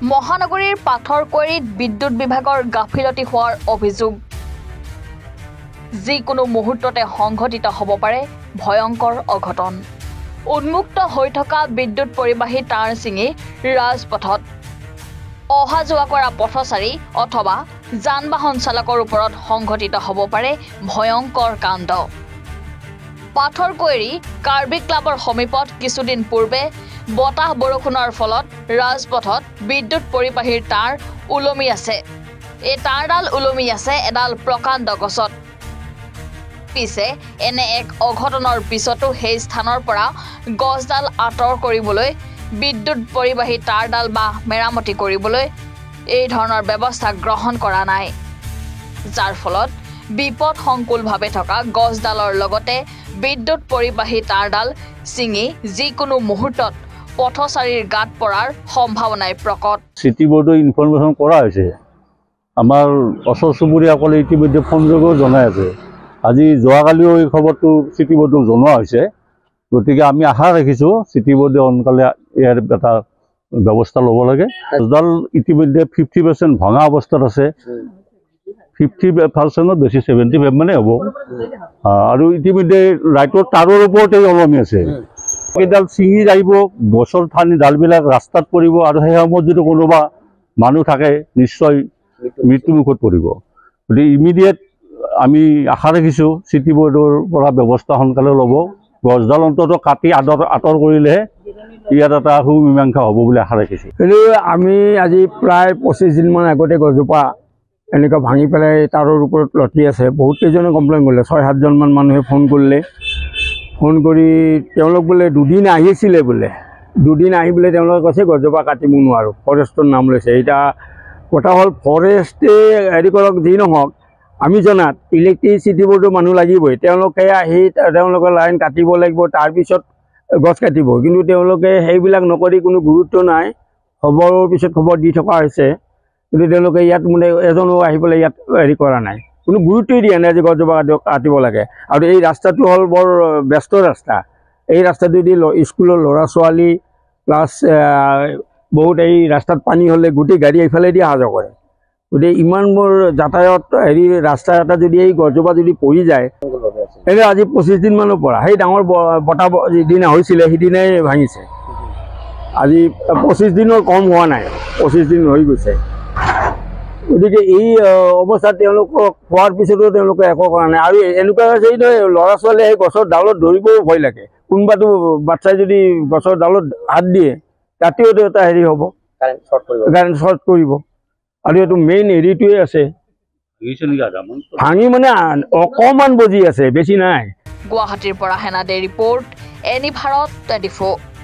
মহানগৰীৰ পাথৰকুঁৱৰীত বিদ্যুৎ বিভাগৰ গাফিলতি হোৱাৰ অভিযোগ যিকোনো মুহূৰ্ততে সংঘটিত হ'ব পাৰে ভয়ংকৰ অঘটন উন্মুক্ত হৈ থকা বিদ্যুৎ পৰিবাহী তাঁৰ ছিঙি ৰাজপথত অহা যোৱা কৰা পথচাৰী অথবা যান-বাহন চালকৰ ওপৰত সংঘটিত হ'ব পাৰে ভয়ংকৰ কাণ্ড পাথৰকুঁৱৰী কাৰ্বি ক্লাবৰ সমীপত কিছুদিন পূৰ্বে বতাহ বৰষুণৰ ফলত ৰাজপথত বিদ্যুৎ পৰিবাহীৰ তাঁৰ উলমি আছে এই তাঁৰডাল উলমি আছে এডাল প্ৰকাণ্ড গছত পিছে এনে এক অঘটনৰ পিছতো সেই স্থানৰ পৰা গছডাল আঁতৰ কৰিবলৈ বিদ্যুৎ পৰিবাহী তাঁৰডাল বা মেৰামতি কৰিবলৈ এই ধৰণৰ ব্যৱস্থা গ্ৰহণ কৰা নাই যাৰ ফলত বিপদ সংকুলভাৱে থকা গছডালৰ লগতে বিদ্যুৎ পৰিবাহী তাঁৰডাল ছিঙি যিকোনো মুহূৰ্তত পথচাৰীৰ গাত পৰাৰ সম্ভাৱনাই প্ৰকট চিটি বোৰ্ডৰ ইনফৰমেশ্যন কৰা হৈছে আমাৰ ওচৰ চুবুৰীয়াসকলে ইতিমধ্যে ফোন যোগেও জনাই আছে আজি যোৱাকালিও এই খবৰটো চিটি বোৰ্ডক জনোৱা হৈছে গতিকে আমি আশা ৰাখিছোঁ চিটি বোৰ্ডে সোনকালে ইয়াৰ এটা ব্যৱস্থা ল'ব লাগে গছডাল ইতিমধ্যে 50% ভঙা অৱস্থাত আছে 50% বেছি 75 মানে হ'ব আৰু ইতিমধ্যে লাইটৰ তাঁৰৰ ওপৰতে ওলমি আছে এইডাল ছিঙি যাব গছৰ ঠানি ডালবিলাক ৰাস্তাত পৰিব আৰু সেই সময়ত যদি কোনোবা মানুহ থাকে নিশ্চয় মৃত্যুমুখত পৰিব গতিকে ইমিডিয়েট আমি আশা ৰাখিছোঁ চিটি বোৰ্ডৰ পৰা ব্যৱস্থা সোনকালে ল'ব গছডাল অন্তত কাটি আঁতৰ কৰিলেহে ইয়াত এটা সুমীমাংসা হ'ব বুলি আশা ৰাখিছোঁ কিন্তু আমি আজি প্ৰায় 25 দিনমান আগতে গছজোপা এনেকুৱা ভাঙি পেলাই তাঁৰৰ ওপৰত লটি আছে বহুত কেইজনে কমপ্লেইন কৰিলে 6-7জনমান মানুহে ফোন কৰিলে ফোন কৰি তেওঁলোক বোলে দুদিন আহিছিলে বোলে দুদিন আহি বোলে তেওঁলোকে কৈছে গছজোপা কাটিব নোৱাৰোঁ ফৰেষ্টৰ নাম লৈছে এতিয়া কথা হ'ল ফৰেষ্টে হেৰি কৰক যি নহওক আমি জনাত ইলেক্ট্ৰিচিটি বোৰ্ডৰ মানুহ লাগিবই তেওঁলোকে আহি তেওঁলোকৰ লাইন কাটিব লাগিব তাৰপিছত গছ কাটিব কিন্তু তেওঁলোকে সেইবিলাক নকৰি কোনো গুৰুত্ব নাই খবৰৰ পিছত খবৰ দি থকা হৈছে কিন্তু তেওঁলোকে ইয়াত মানে এজনো আহি পেলাই ইয়াত হেৰি কৰা নাই কোনো গুৰুত্বই দিয়া নাই যে গছজোপা কাটিব লাগে আৰু এই ৰাস্তাটো হ'ল বৰ ব্যস্ত ৰাস্তা এই ৰাস্তাটো দি স্কুলৰ ল'ৰা ছোৱালী প্লাছ বহুত এই ৰাস্তাত পানী হ'লে গোটেই গাড়ী এইফালেদি অহা যোৱা কৰে গতিকে ইমান বৰ যাতায়াত হেৰি ৰাস্তা এটা যদি এই গছজোপা যদি পৰি যায় এনে আজি 25 দিনমানৰ পৰা সেই ডাঙৰ বতাহ যিদিনা হৈছিলে সেইদিনাই ভাঙিছে আজি 25 দিনৰ কম হোৱা নাই 25 দিন হৈ গৈছে গতিকে এই অৱস্থাত তেওঁলোকক খোৱাৰ পিছতো তেওঁলোকে একো কৰা নাই আৰু এনেকুৱা হৈছে ল'ৰা ছোৱালীয়ে সেই গছৰ ডালত ধৰিবও ভয় লাগে কোনোবাটো বাচ্চাই যদি গছৰ ডালত হাত দিয়ে ৰাতিওতো এটা হেৰি হ'ব কাৰেণ্ট শ্বৰ্ট কৰিব আৰু এইটো মেইন হেৰিটোৱে আছে ভাঙি মানে অকণমান বজি আছে বেছি নাই গুৱাহাটীৰ পৰা হেনাদে ৰিপৰ্ট এনি ভাৰত 24